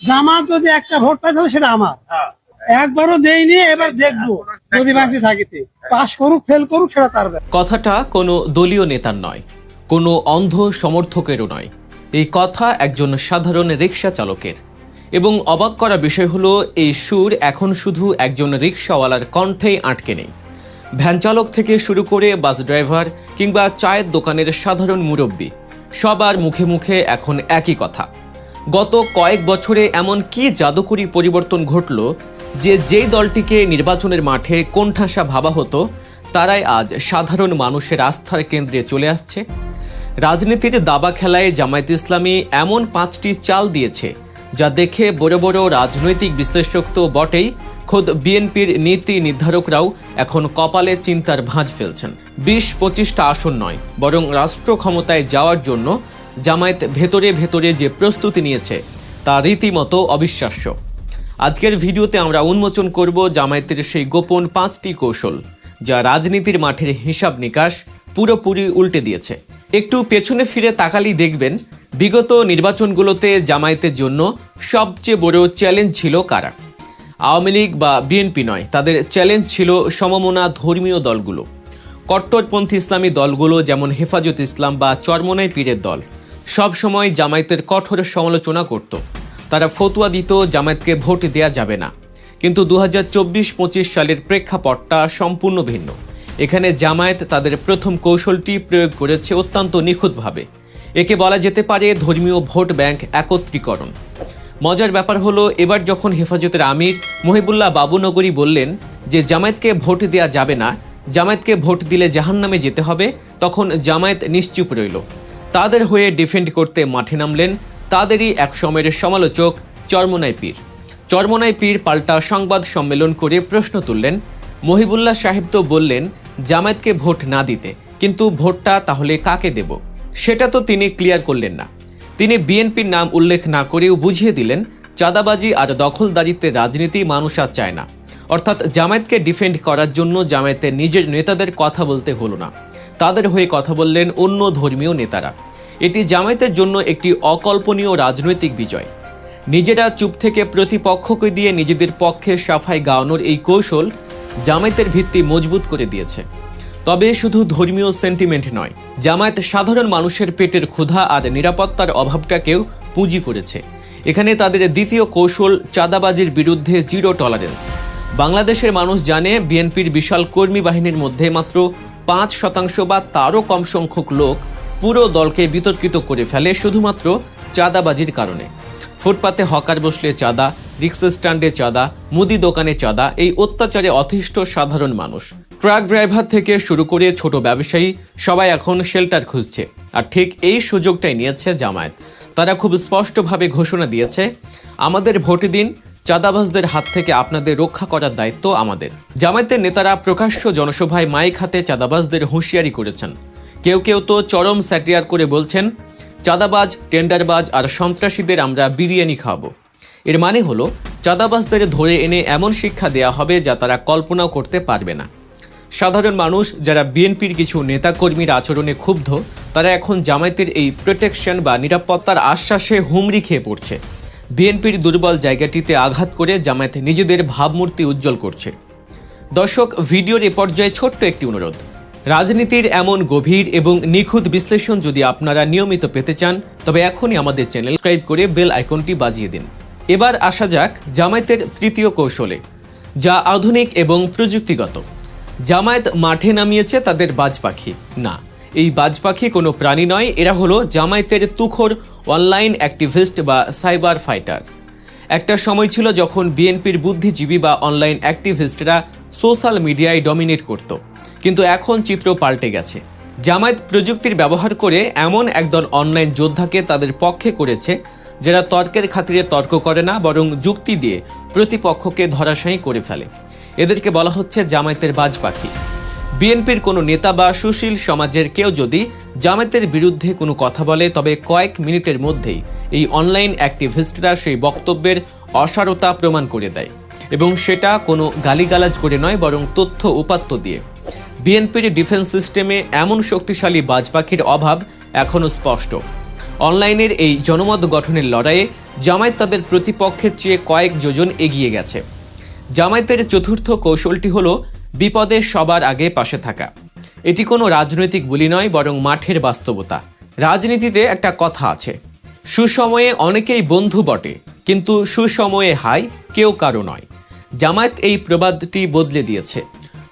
জামাত যদি একটা ভোট পায় তাহলে সেটা আমার, একবারও দেয়নি, এবার দেখবো যদি বাঁচি থাকিতে, পাস করুক ফেল করুক সেটা তার ব্যাপার। কথাটা কোনো দলীয় নেতার নয়, কোনো অন্ধ সমর্থকেরও নয়, এই কথা একজন সাধারণ রিকশা চালকের। এবং অবাক করা বিষয় হলো এই সুর এখন শুধু একজন রিকশাওয়ালার কণ্ঠেই আটকে নেই। ভ্যান চালক থেকে শুরু করে বাস ড্রাইভার কিংবা চায়ের দোকানের সাধারণ মুরব্বী, সবার মুখে মুখে এখন একই কথা। গত কয়েক বছরে এমন কি জাদুকরী পরিবর্তন ঘটল যে যেই দলটিকে নির্বাচনের মাঠে কোণঠাসা ভাবা হতো তারাই আজ সাধারণ মানুষের আস্থার কেন্দ্রে চলে আসছে। রাজনীতির দাবা খেলায় জামায়াত ইসলামী এমন 5টি চাল দিয়েছে যা দেখে বড় বড় রাজনৈতিক বিশ্লেষক তো বটেই, খোদ বিএনপির নীতি নির্ধারকরাও এখন কপালে চিন্তার ভাঁজ ফেলছেন। 20-25টা আসন নয়, বরং রাষ্ট্র ক্ষমতায় যাওয়ার জন্য জামায়াত ভেতরে ভেতরে যে প্রস্তুতি নিয়েছে তা রীতিমতো অবিশ্বাস্য। আজকের ভিডিওতে আমরা উন্মোচন করব জামায়াতের সেই গোপন 5টি কৌশল যা রাজনীতির মাঠের হিসাব নিকাশ পুরোপুরি উল্টে দিয়েছে। একটু পেছনে ফিরে তাকালেই দেখবেন বিগত নির্বাচনগুলোতে জামায়াতের জন্য সবচেয়ে বড় চ্যালেঞ্জ ছিল কারা। আওয়ামী লীগ বা বিএনপি নয়, তাদের চ্যালেঞ্জ ছিল সমমনা ধর্মীয় দলগুলো। কট্টরপন্থী ইসলামী দলগুলো যেমন হেফাজত ইসলাম বা চরমোনাই পীরের দল সবসময় জামায়াতের কঠোর সমালোচনা করত। তারা ফতোয়া দিত জামায়াতকে ভোট দেয়া যাবে না। কিন্তু 2024-25 সালের প্রেক্ষাপটটা সম্পূর্ণ ভিন্ন। এখানে জামায়াত তাদের প্রথম কৌশলটি প্রয়োগ করেছে অত্যন্ত নিখুঁতভাবে। একে বলা যেতে পারে ধর্মীয় ভোট ব্যাংক একত্রীকরণ। মজার ব্যাপার হলো এবার যখন হেফাজতের আমির মহিবুল্লাহ বাবুনগরী বললেন যে জামায়াতকে ভোট দেয়া যাবে না, জামায়াতকে ভোট দিলে জাহান্নামে যেতে হবে, তখন জামায়াত নিশ্চুপ রইল। তাদের হয়ে ডিফেন্ড করতে মাঠে নামলেন তাদেরই এক সময়ের সমালোচক চরমোনাই পীর। চরমোনাই পীর পাল্টা সংবাদ সম্মেলন করে প্রশ্ন তুললেন, মহিবুল্লাহ সাহেব তো বললেন জামায়াতকে ভোট না দিতে, কিন্তু ভোটটা তাহলে কাকে দেব সেটা তো তিনি ক্লিয়ার করলেন না। তিনি বিএনপির নাম উল্লেখ না করেও বুঝিয়ে দিলেন চাঁদাবাজি আর দখলদারিত্বের রাজনীতি মানুষ আর চায় না। অর্থাৎ জামায়াতকে ডিফেন্ড করার জন্য জামায়াতের নিজের নেতাদের কথা বলতে হলো না, তাদের হয়ে কথা বললেন অন্য ধর্মীয় নেতারা। এটি জামায়াতের জন্য একটি অকল্পনীয় রাজনৈতিক বিজয়। নিজেরা চুপ থেকে প্রতিপক্ষকে দিয়ে নিজেদের পক্ষে সাফাই গাওয়ানোর এই কৌশল জামায়াতের ভিত্তি মজবুত করে দিয়েছে। তবে শুধু ধর্মীয় সেন্টিমেন্ট নয়, জামায়াত সাধারণ মানুষের পেটের ক্ষুধা আর নিরাপত্তার অভাবটাকেও পুঁজি করেছে। এখানে তাদের দ্বিতীয় কৌশল চাঁদাবাজির বিরুদ্ধে জিরো টলারেন্স। বাংলাদেশের মানুষ জানে বিএনপির বিশাল কর্মী বাহিনীর মধ্যে মাত্র 5% বা তারও কম সংখ্যক লোক পুরো দলকে বিতর্কিত করে ফেলে শুধুমাত্র চাঁদাবাজির কারণে। ফুটপাতে হকার বসলে চাঁদা, রিক্সা স্ট্যান্ডে চাঁদা, মুদি দোকানে চাঁদা, এই অত্যাচারে অতিষ্ঠ সাধারণ মানুষ। ট্রাক ড্রাইভার থেকে শুরু করে ছোট ব্যবসায়ী সবাই এখন শেল্টার খুঁজছে। আর ঠিক এই সুযোগটাই নিয়েছে জামায়াত। তারা খুব স্পষ্টভাবে ঘোষণা দিয়েছে, আমাদের ভোট দিন, চাঁদাবাজদের হাত থেকে আপনাদের রক্ষা করার দায়িত্ব আমাদের। জামায়াতের নেতারা প্রকাশ্য জনসভায় মাইক হাতে চাঁদাবাজদের হুঁশিয়ারি করেছেন। কেউ কেউ তো চরম স্যাটিয়ার করে বলছেন, চাঁদাবাজ, টেন্ডারবাজ আর সন্ত্রাসীদের আমরা বিরিয়ানি খাওয়াবো। এর মানে হলো চাঁদাবাজদের ধরে এনে এমন শিক্ষা দেয়া হবে যা তারা কল্পনাও করতে পারবে না। সাধারণ মানুষ যারা বিএনপির কিছু নেতাকর্মীর আচরণে ক্ষুব্ধ, তারা এখন জামায়াতের এই প্রোটেকশন বা নিরাপত্তার আশ্বাসে হুমড়ি খেয়ে পড়ছে। বিএনপির দুর্বল জায়গাটিতে আঘাত করে জামায়াত নিজেদের ভাবমূর্তি উজ্জ্বল করছে। দর্শক, ভিডিওর এ পর্যায়ে ছোট্ট একটি অনুরোধ, রাজনীতির এমন গভীর এবং নিখুঁত বিশ্লেষণ যদি আপনারা নিয়মিত পেতে চান তবে এখনই আমাদের চ্যানেল সাবস্ক্রাইব করে বেল আইকনটি বাজিয়ে দিন। এবার আসা যাক জামায়াতের তৃতীয় কৌশলে, যা আধুনিক এবং প্রযুক্তিগত। জামায়াত মাঠে নামিয়েছে তাদের বাজ পাখি। না, এই বাজ পাখি কোনো প্রাণী নয়, এরা হলো জামায়াতের তুখোর অনলাইন অ্যাক্টিভিস্ট বা সাইবার ফাইটার। একটা সময় ছিল যখন বিএনপির বুদ্ধিজীবী বা অনলাইন অ্যাক্টিভিস্টরা সোশ্যাল মিডিয়ায় ডমিনেট করত, কিন্তু এখন চিত্র পাল্টে গেছে। জামায়াত প্রযুক্তির ব্যবহার করে এমন একদল অনলাইন যোদ্ধাকে তাদের পক্ষে করেছে যারা তর্কের খাতিরে তর্ক করে না, বরং যুক্তি দিয়ে প্রতিপক্ষকে ধরাশায়ী করে ফেলে। এদেরকে বলা হচ্ছে জামায়াতের বাজ পাখি। বিএনপির কোনো নেতা বা সুশীল সমাজের কেউ যদি জামায়াতের বিরুদ্ধে কোনো কথা বলে তবে কয়েক মিনিটের মধ্যেই এই অনলাইন অ্যাক্টিভিস্টরা সেই বক্তব্যের অসারতা প্রমাণ করে দেয়, এবং সেটা কোনো গালিগালাজ করে নয়, বরং তথ্য উপাত্ত দিয়ে। বিএনপির ডিফেন্স সিস্টেমে এমন শক্তিশালী বাজ পাখির অভাব এখনও স্পষ্ট। অনলাইনের এই জনমত গঠনের লড়াইয়ে জামায়াত তাদের প্রতিপক্ষের চেয়ে কয়েক যোজন এগিয়ে গেছে। জামায়াতের চতুর্থ কৌশলটি হলো বিপদে সবার আগে পাশে থাকা। এটি কোনো রাজনৈতিক বুলি নয়, বরং মাঠের বাস্তবতা। রাজনীতিতে একটা কথা আছে, সুসময়ে অনেকেই বন্ধু বটে, কিন্তু সুসময়ে হাই কেউ কারো নয়। জামায়াত এই প্রবাদটি বদলে দিয়েছে।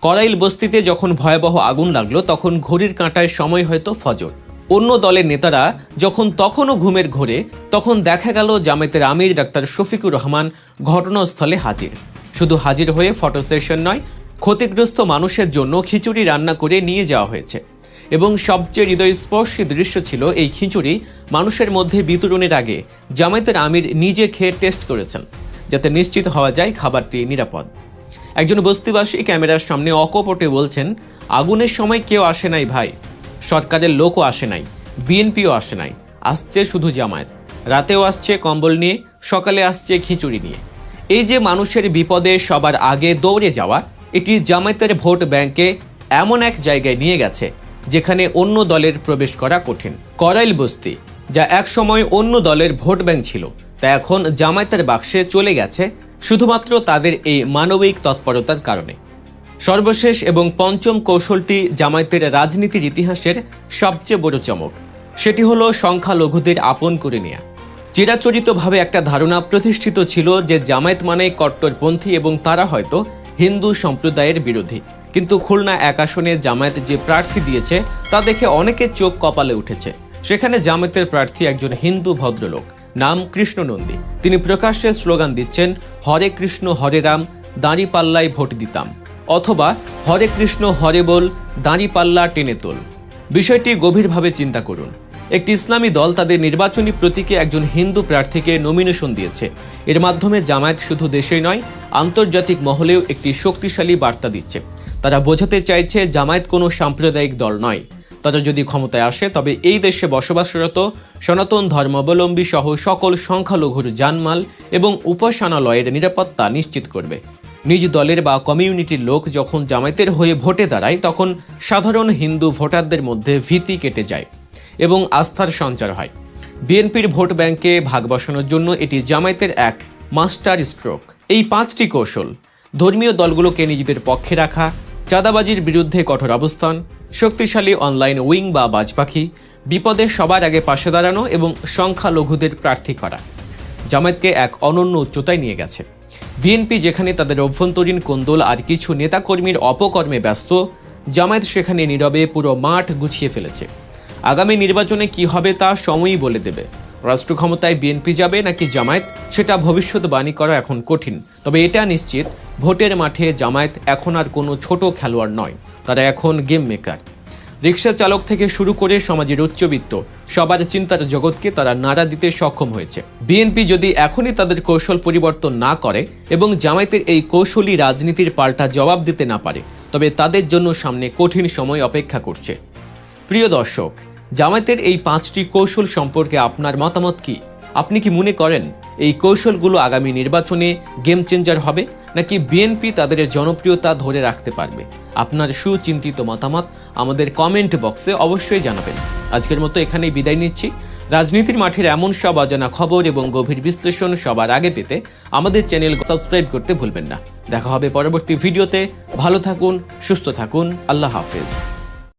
করাইল বস্তিতে যখন ভয়াবহ আগুন লাগলো, তখন ঘড়ির কাঁটায় সময় হয়তো ফজর। অন্য দলের নেতারা যখন তখনও ঘুমের ঘোরে, তখন দেখা গেল জামায়াতের আমির ডাক্তার শফিকুর রহমান ঘটনাস্থলে হাজির। শুধু হাজির হয়ে ফটো সেশন নয়, ক্ষতিগ্রস্ত মানুষের জন্য খিচুড়ি রান্না করে নিয়ে যাওয়া হয়েছে। এবং সবচেয়ে হৃদয়স্পর্শী দৃশ্য ছিল এই খিচুড়ি মানুষের মধ্যে বিতরণের আগে জামায়াতের আমির নিজে খেয়ে টেস্ট করেছেন, যাতে নিশ্চিত হওয়া যায় খাবারটি নিরাপদ। একজন বস্তিবাসী ক্যামেরার সামনে অকপটে বলছেন, আগুনের সময় কেউ আসে নাই ভাই, সরকারের লোকও আসে নাই, বিএনপিও আসে নাই, আসছে শুধু জামায়াত। রাতেও আসছে কম্বল নিয়ে, সকালে আসছে খিচুড়ি নিয়ে। এই যে মানুষের বিপদে সবার আগে দৌড়ে যাওয়া, এটি জামায়াতের ভোট ব্যাংকে এমন এক জায়গায় নিয়ে গেছে যেখানে অন্য দলের প্রবেশ করা কঠিন। করাইল বস্তি, যা একসময় অন্য দলের ভোট ব্যাংক ছিল, তা এখন জামায়াতের বাক্সে চলে গেছে শুধুমাত্র তাদের এই মানবিক তৎপরতার কারণে। সর্বশেষ এবং পঞ্চম কৌশলটি জামায়াতের রাজনীতির ইতিহাসের সবচেয়ে বড় চমক। সেটি হলো সংখ্যালঘুদের আপন করে নেয়া। চিরাচরিতভাবে একটা ধারণা প্রতিষ্ঠিত ছিল যে জামায়াত মানে কট্টরপন্থী এবং তারা হয়তো হিন্দু সম্প্রদায়ের বিরোধী। কিন্তু খুলনা এক আসনে জামায়াত যে প্রার্থী দিয়েছে তা দেখে অনেকের চোখ কপালে উঠেছে। সেখানে জামায়াতের প্রার্থী একজন হিন্দু ভদ্রলোক, নাম কৃষ্ণ নন্দী। তিনি প্রকাশ্যে স্লোগান দিচ্ছেন, হরে কৃষ্ণ হরে রাম, দাঁড়িপাল্লায় ভোট দিতাম, অথবা হরে কৃষ্ণ হরে বল, দাঁড়িপাল্লা টেনে তোল। বিষয়টি গভীরভাবে চিন্তা করুন। একটি ইসলামী দল তাদের নির্বাচনী প্রতীকে একজন হিন্দু প্রার্থীকে নমিনেশন দিয়েছে। এর মাধ্যমে জামায়াত শুধু দেশেই নয়, আন্তর্জাতিক মহলেও একটি শক্তিশালী বার্তা দিচ্ছে। তারা বোঝাতে চাইছে জামায়াত কোনো সাম্প্রদায়িক দল নয়। তারা যদি ক্ষমতায় আসে, তবে এই দেশে বসবাসরত সনাতন ধর্মাবলম্বী সহ সকল সংখ্যালঘুর জানমাল এবং উপাসনালয়ের নিরাপত্তা নিশ্চিত করবে। নিজ দলের বা কমিউনিটির লোক যখন জামায়াতের হয়ে ভোটে দাঁড়ায়, তখন সাধারণ হিন্দু ভোটারদের মধ্যে ভীতি কেটে যায় এবং আস্থার সঞ্চার হয়। বিএনপির ভোট ব্যাংকে ভাগ বসানোর জন্য এটি জামায়াতের এক মাস্টার স্ট্রোক। এই 5টি কৌশল, ধর্মীয় দলগুলোকে নিজেদের পক্ষে রাখা, চাঁদাবাজির বিরুদ্ধে কঠোর অবস্থান, শক্তিশালী অনলাইন উইং বা বাজপাখি, বিপদে সবার আগে পাশে দাঁড়ানো এবং সংখ্যালঘুদের প্রার্থী করা, জামায়াতকে এক অনন্য উচ্চতায় নিয়ে গেছে। বিএনপি যেখানে তাদের অভ্যন্তরীণ কোন্দল আর কিছু নেতাকর্মীর অপকর্মে ব্যস্ত, জামায়াত সেখানে নীরবে পুরো মাঠ গুছিয়ে ফেলেছে। আগামী নির্বাচনে কি হবে তা সময়ই বলে দেবে। রাষ্ট্র ক্ষমতায় বিএনপি যাবে নাকি জামায়াত, সেটা ভবিষ্যৎবাণী করা এখন কঠিন। তবে এটা নিশ্চিত, ভোটের মাঠে জামায়াত এখন আর কোনো ছোট খেলোয়াড় নয়, তারা এখন গেম মেকার। রিক্সা চালক থেকে শুরু করে সমাজের উচ্চবিত্ত সবার চিন্তার জগৎকে তারা নাড়া দিতে সক্ষম হয়েছে। বিএনপি যদি এখনই তাদের কৌশল পরিবর্তন না করে এবং জামায়াতের এই কৌশলী রাজনীতির পাল্টা জবাব দিতে না পারে, তবে তাদের জন্য সামনে কঠিন সময় অপেক্ষা করছে। প্রিয় দর্শক, জামায়াতের এই 5টি কৌশল সম্পর্কে আপনার মতামত কি? আপনি কি মনে করেন এই কৌশলগুলো আগামী নির্বাচনে গেম চেঞ্জার হবে, নাকি বিএনপি তাদের জনপ্রিয়তা ধরে রাখতে পারবে? আপনার সুচিন্তিত মতামত আমাদের কমেন্ট বক্সে অবশ্যই জানাবেন। আজকের মতো এখানেই বিদায় নিচ্ছি। রাজনীতির মাঠের এমন সব অজানা খবর এবং গভীর বিশ্লেষণ সবার আগে পেতে আমাদের চ্যানেল সাবস্ক্রাইব করতে ভুলবেন না। দেখা হবে পরবর্তী ভিডিওতে। ভালো থাকুন, সুস্থ থাকুন। আল্লাহ হাফেজ।